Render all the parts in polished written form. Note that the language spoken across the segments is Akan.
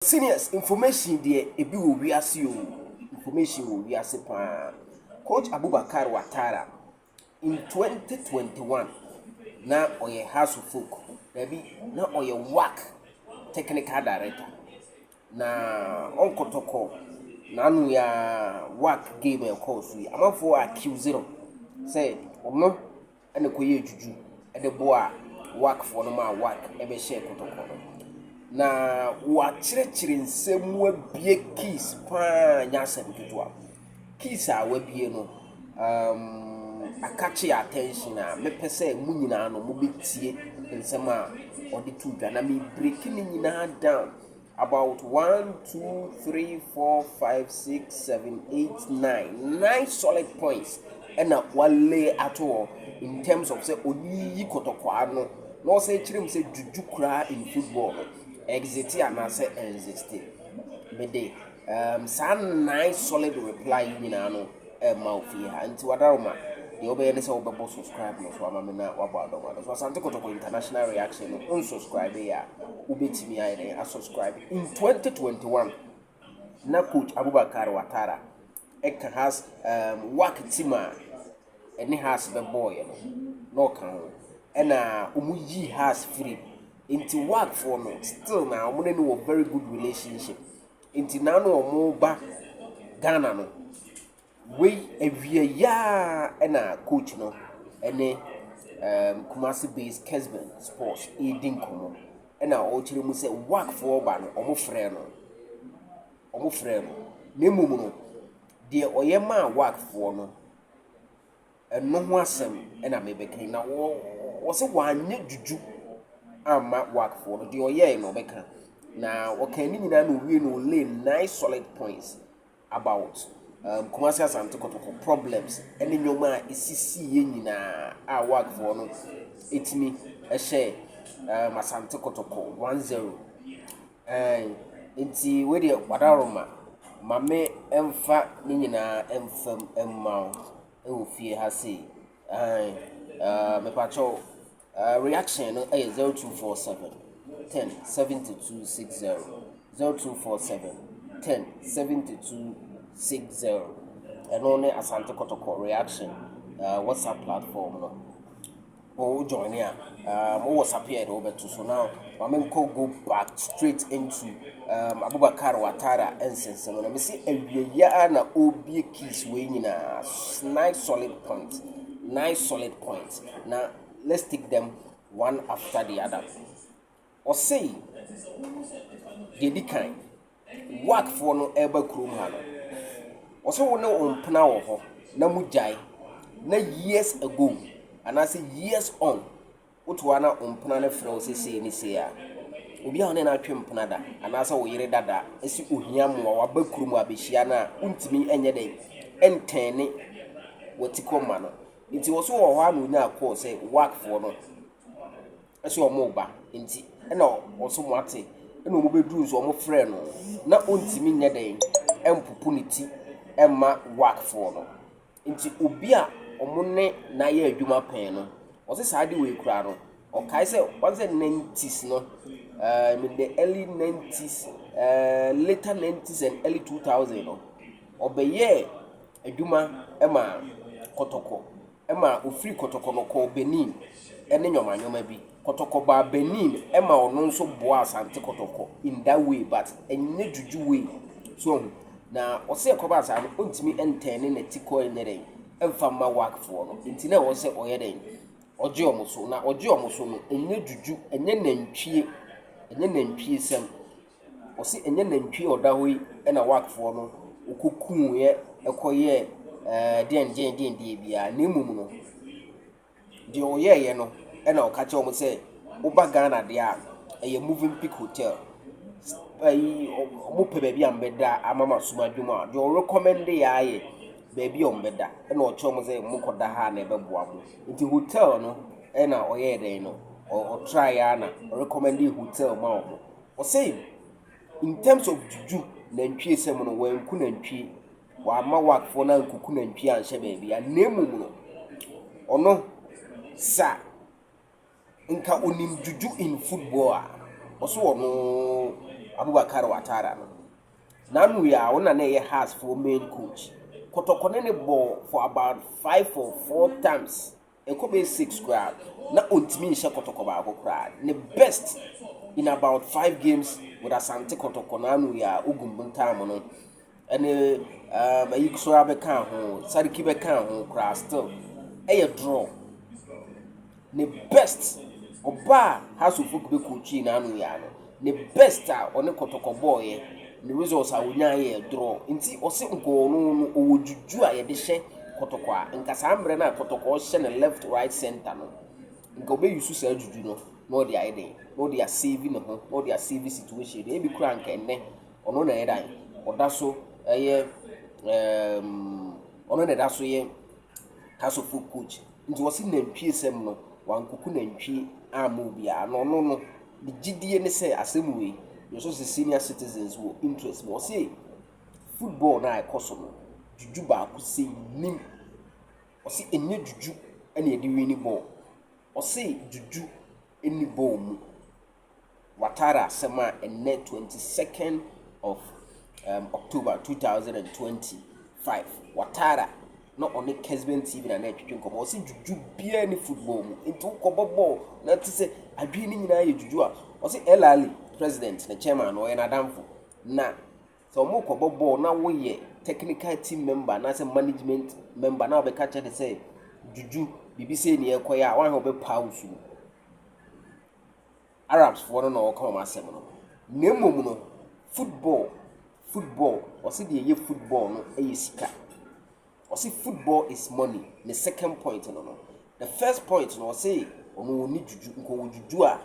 Seniors information there ebi wo wiase o. Information wo wiase pa. Coach Abubakar Outtarra in 2021 na oye house of folk. Maybe na oye work technical director. Na on Kotoko na anu ya work game e course wi. Amafo accuse no. Say ono ene koye Juju e de boa work for no ma work e be share Kotoko. Na wa chire nsem wa bie keys pa nyasem ketwa keys a wa bie no akache attention a me pese mu nyina no mo betie nsem a odi tu dwa na me break ni nyina down about 1 2 3 4 5 6 7 8 9 solid points and wale at all in terms of say oni Kotoko ano no say chire say Juju kra in football exit and say exist me dey san nice solid reply nyina no mouth here anti wadaroma the obey say obebo subscribe no so amame na waba do so asante Kotoko international reaction no unsubscribe ya ubetimi ayi dey subscribe in 2021 na coach Abubakar Outtarra ek has work team any has the boy no kan na umuyi has free into work for no still now we no very good relationship into now no mo ba Ghana no we every ya na coach no ene Kumasi based Kesben Sports edin komo na o chire mu say work for ba no omo frɛ no nemu no de oyema work for no eno ho asem na mebɛkan na wo se wanye Juju ama work for the oye no beka na wakan ni nyina no wie no lay 9 solid points about Kumasi Asante Kotoko problems any nyoma isisi ye nyina a work for no etimi share Asante Kotoko 1-0 enti we de wadaroma mame emfa ni nyina emfam emma ofie ha sei me pacho reaction no 0247 10 7260 0247 10 7260 and only Asante Kotoko reaction WhatsApp platform no or join here WhatsApp here over to so now I go back straight into Abubakar Outtarra and sense no me say awia na obi keys we nyina nice solid points now let's take them one after the other. Or say, the kind work for no ever crew man. Also, no on Panaho, Namujai, na years ago, and I say years on. Utwana on Panana Froze say, Nisia. Ubi on an Atrim Panada, and as we read that, as you Uhiam or Bakuma Bishiana, Untimi any day, and 10 what you call manner. It was all one we now call say work for no. As your mobile, inti, and also Marty, and no mobile drews or more friend, not only mean a day, and pupunity, and ma work for no. Inti Ubia or Monne Naye Duma Pen, was this idea we crowd or Kaiser was a 90s no, in the early 90s, later 90s and early 2000 or by year a Duma Emma Kotoko. Emma ufri Kotoko no ko Benin ene nyoma bi Kotoko ba Benin Emma ono so boa Asante Kotoko in that way but enye Juju way so na ose koba asa no ontimi entene na tiko enere emfa ma work for no nti na wo se oye den oje omoso na oje omoso no enye Juju enye nantwie sem ose enye nantwie oda hoyi na work for no okokun ye ekoye den bia na emum no de oyeye no e na okache omo say oba Ghana de a e moving peak hotel omo pe bia mbeda amama suma dwuma de o recommend ya ye bia ombeda e na oche omo say mokoda ha na ebeboa mo nti hotel no e na oyeye den no o try ya na recommend hotel ma omo o say in terms of Juju na ntwie sem no wanku na ntwie wa ma work for na nkuku na ntwie anhye baby ya nemum no ono sa nka onim Juju in football a oso ono Abubakar Outtarra no. Now we are on an has for main coach. Kotoko ne ball for about 5 or 4 times. It could be 6 grab. Na untimi she Kotoko ba akokra. The best in about 5 games with Asante Kotoko na we are ugumbunta no. And ayi kusura be kan ho, Sadiki be kan ho kra still. A draw. The best oba has of be coach na no ya no. The best on the Kotoko boy. The results are winning draw. Inti ose nko no o Juju a ye de hye Kotoko a nka sambre na Kotoko hye na left right center no. Nka obe yusu sa Juju no dey ide. No dey saving no, no dey saving situation. Dey be kura nka enne. Ono na yedan. Oda so eye ono na da so ye kaso fu coach. Nti wose nantwie sem no wankuku nantwie amu bia no the gidie ne say asem you so senior citizens who interest mo say football na ekoso no Juju ba ku say nim o say enye Juju ene edi win ball o say Juju eni ball mu Outtarra sema ene 22nd of October 2025 Outtarra no only Kesben TV na twetwe nkomo o say Juju bia ni football mu into kobo ball na ti say adwe ni nyina ye Juju a o say elali president the chairman or an adamfo na so mo kobo ball na wo ye technical team member na say management member na be catch dey say Juju bibi say ne ekoya wan ho be pause Arabs for no come asem no nemom no football o say dey football no e sika o say football is money the second point no the first point no say ono ni Juju nko Juju a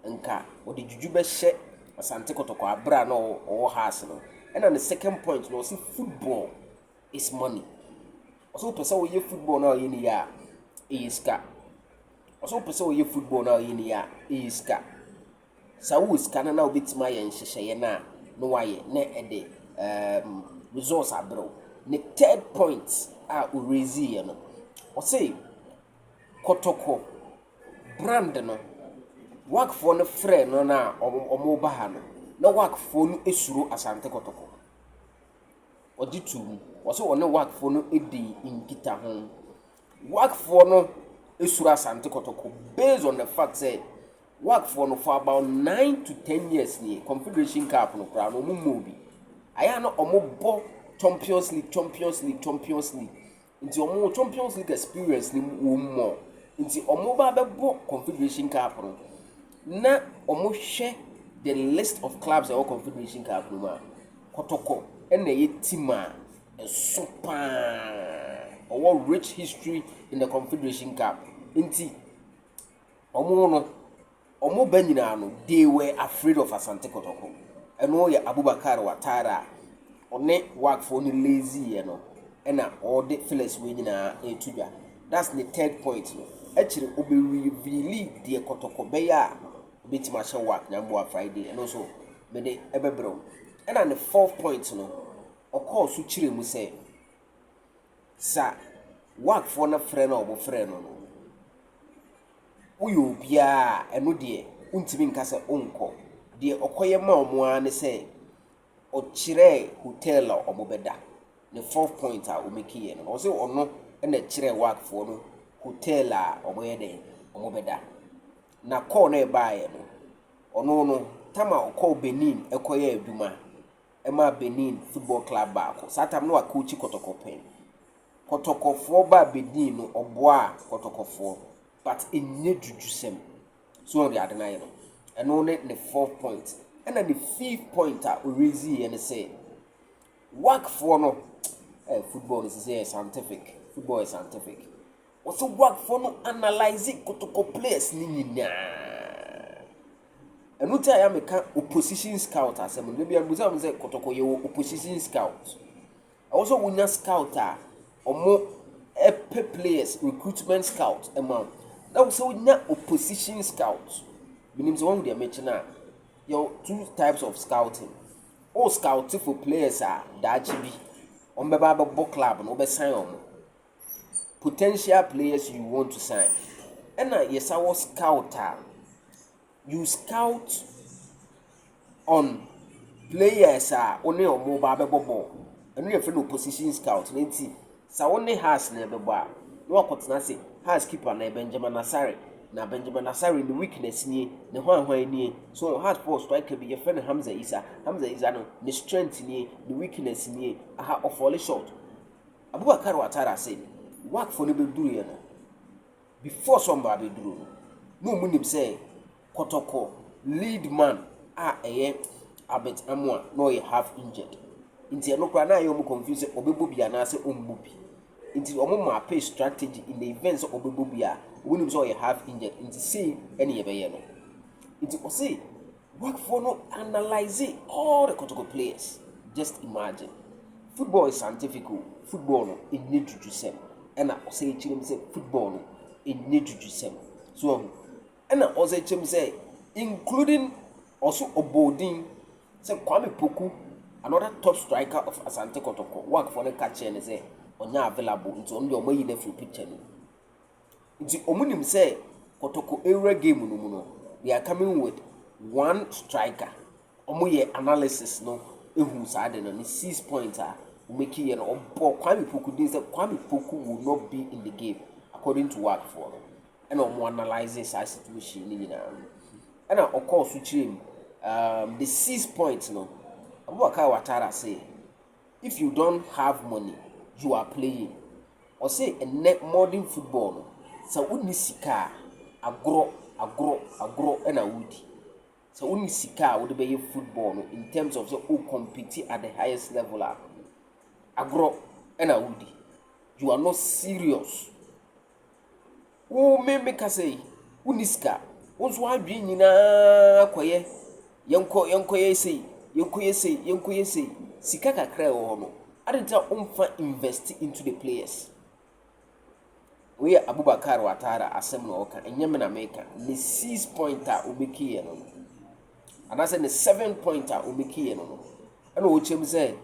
nka o de Juju be hye Asante Kotoko abra no o house no and on the second point no see football is money also person we football now yin ya iska also person we football now yin ya iska sawu iska na obetima ye nhyehyeye na no waye na ede results abro the third point urezi no o say Kotoko brand no work for no friend no na omo ba ha no na work for no esuro Asante Kotoko oditu wo so one work for no edi inkita ho work for no esuro Asante Kotoko based on the fact say work for no for about 9 to 10 years ni Confederation Cup no kra no mu bi aya no omo bo Champions League nti omo Champions League experience ni wo mo nti omo ba be bo Confederation Cup no na omo hwe the list of clubs that are Confederation Cup no ma Kotoko and the team a super or rich history in the Confederation Cup nti omo banyina no they were afraid of Asante Kotoko and no ya Abubakar Outtarra one work for ni lazy no and all the fellas we nyina etuja that's the third point no actually obi really the Kotoko be ya bit much work number Friday and also me de ebebro and on the fourth point no of course you chire mu say sa work for na friend or bo friend no uyo bia eno de untimi nka se onko de okoye ma omo an say o chire hotel omobeda the fourth point o make here no say ono na chire work for no hotel omoyede omobeda na call na ebaye no ono tama o call Benin ekoye aduma ema Benin football club baako satam no coach Kotoko pen Kotoko for ba Benin no oboa Kotoko for but enye Juju sem so on the adena no eno ne the fourth point and then the fifth point raise and say work for no football is scientific football is scientific also work for no analyzing Kotoko players ni nyina enu ta ya meka opposition scout asem no bia buza say Kotoko ye opposition scout also wunya scout omo players recruitment scout amount now so wunya opposition scout meaning so one dey mention your two types of scouting all scouting for players that be on beba bo club no be sign on potential players you want to sign and yes our scouter you scout on players are only on mobile ball and we friend opposition scout nti sa only has na bebo a no akotena say has keeper na Benjamin Asare na Benjamin Asare the weakness ni ne hwan ni so has for striker be your friend Hamza Isa no the strength ni the weakness ni aha of fall short Abubakar Outtarra say work for no be do here no before somebody do no munim say Kotoko lead man Abet Amwa no you half injured. Inti no kra na you confuse obebo bia na se ombu bi. Inti omo ma pay strategy in the events obebo bia wonim so you half injured. Inti say any ye be ye no. Inti o say work for no analyze all the Kotoko players. Just imagine. Football is scientific. Football no it need to do same. And I say chim say football no it need to do same. So and I also chim say including also Obodin say Kwame Poku, another top striker of Asante Kotoko, work for the catcher and say onya available into only omo the free picture. Into omunim say Kotoko era game no they are coming with one striker. Omo ye analysis no ehu side no 6 points make ye no Kwame Poku dey say Kwame Poku will not be in the game according to work for. And omo analyzes our situation ni na. And of course we the 6 points no Abubakar Outtarra say if you don't have money you are playing or say a modern football no so woni sika agro and a woody so woni sika would be football no in terms of who compete at the highest level agro and a woody you are not serious who make say woni sika wonso adwi nyina koye yenko yesi sika kakra wo no adenta umfa invest into the players we Abubakar Outtarra asem no oka enyem na meka the 6 pointer obeki ye no ana say the 7 pointer obeki ye no ana o chem say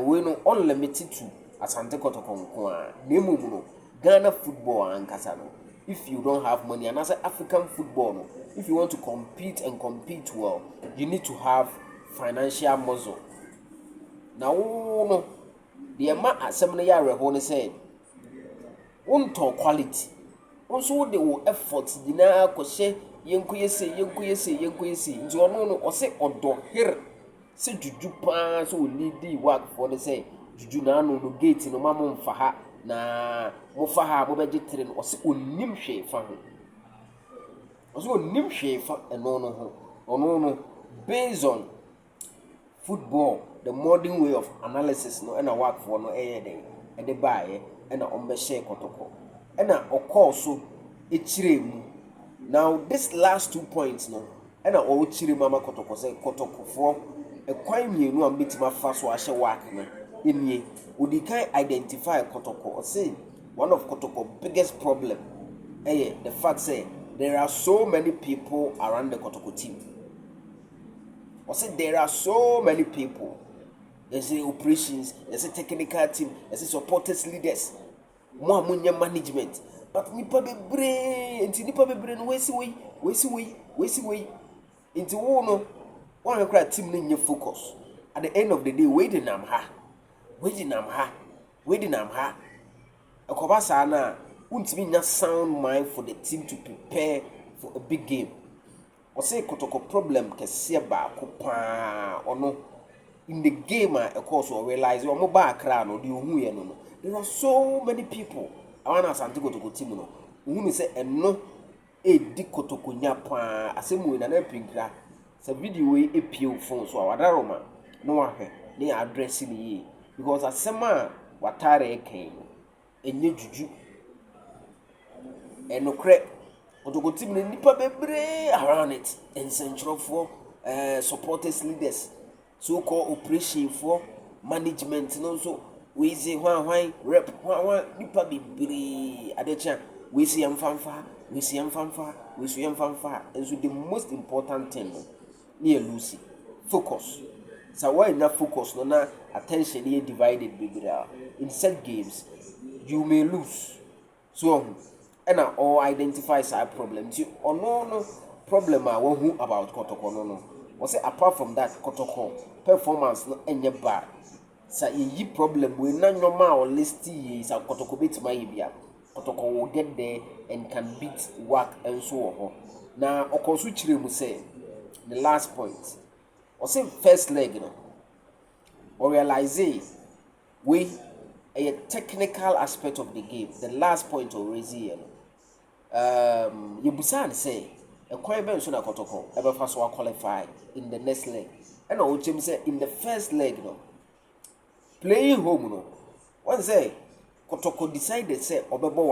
we no unlimited to Asante Kotoko nko a nemu no Ghana football ankasa no if you don't have money and as African football no, if you want to compete and compete well you need to have financial muscle now no the amount asem na ya reho ne say wonton quality wonso de wo effort dina kwhye yenkuyese nti ono no o say odo here say juju pa so lead work for the say juju na no gate no mamo mfa ha na mo fa ha mo beje tire no o say onim hwe fa ho o say onim hwe fa eno no ho ono no based on football the modern way of analysis no and work for no den e de baaye and on be share Kotoko and of course so e chire mu now this last 2 points no and o chire mama Kotoko say Kotoko for e kwan mienu am betima fa so a hye work no enie odi kan identify Kotoko say one of Kotoko biggest problem the fact say there are so many people around the Kotoko team. Or say there are so many people. There's the operations, there's a technical team, there's a supporters leaders, more management. But nipa bebre no wesi way into one cry team no focus. At the end of the day, waiting am ha. Akobasa na untimi nya sound mind for the team to prepare for a big game. Or say Kotoko problem kese ba ko pa ono in the game of course we realize we mo ba kra no de ohu ye no. There are so many people awana Asante Kotoko team no. Ohu say eno e di Kotoko nya pa asemu na na pinkra. Sa video we epie phone so awadaroma no ahwe ne address ni because asema Outtarra eken enye Juju enokre Kotoko team ne nipa bebre around it and central for supporters leaders so called operation for management no so we say hwan rep hwan nipa bebre adecha we see amfanfa and so the most important thing near Lucy focus. So why not focus no na attention here divided bebre in set games you may lose so and all identify side problems you or no problem who about Kotoko no was say apart from that Kotoko performance no enye bad sa ye problem we na nyoma or list ye sa Kotoko betima ye bia Kotoko will get there and can beat work and so on. Now okoso chire mu say the last point or say first leg no or realize we a technical aspect of the game. The last point or raise here you busan say a kwan ben so na Kotoko ebe fa so qualify in the next leg and o chem say in the first leg no playing home no one say Kotoko decided say obebo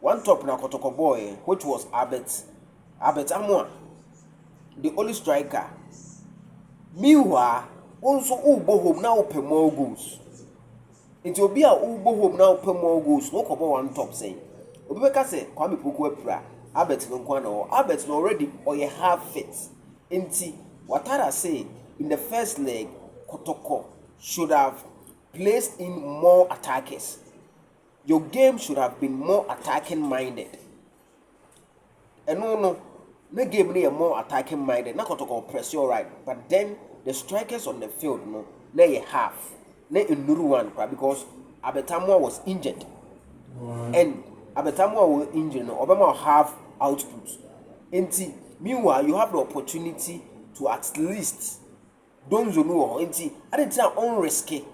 one top na Kotoko boy which was Albert Amwa the only striker meanwhile also ubo home na open more goals into obi a ubo home na open more goals no kobo one top say obi beka say Kwame Poku apra Albert no kwa na Albert no already or you have fit into Outtarra say in the first leg Kotoko should have placed in more attackers. Your game should have been more attacking minded. And no game near more attacking minded. Not Kotoko press you right, but then the strikers on the field no they half. They in one because Abetamwa was injured. And Abetamwa was injured no Obama have output. Meanwhile you have the opportunity to at least don't you know enti I didn't say on risky.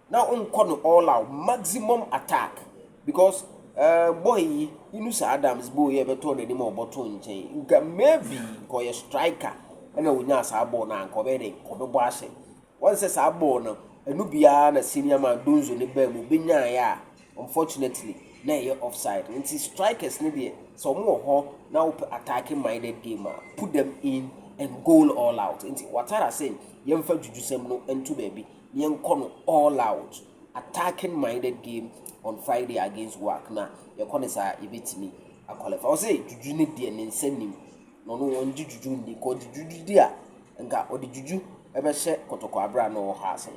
Now on call all out maximum attack because boy Inusa Adams boy ever told any more button chain. Maybe call a striker and a winner sabo na covered kodo bashing. Once a sabo no a nubia na senior man donzo ni bemu binya ya unfortunately na ye offside. Enti strikers need some more now attacking minded gamer put them in and goal all out. Enti Outtarra saying yemfa Juju sem no ento baby yen kono all out attacking minded game on Friday against work na ye kono sa ebetimi a qualify. I say Juju ni de ne nsanim no no on Juju ndi ko Juju dia nka odi Juju ebe hye Kotoko abra no ha so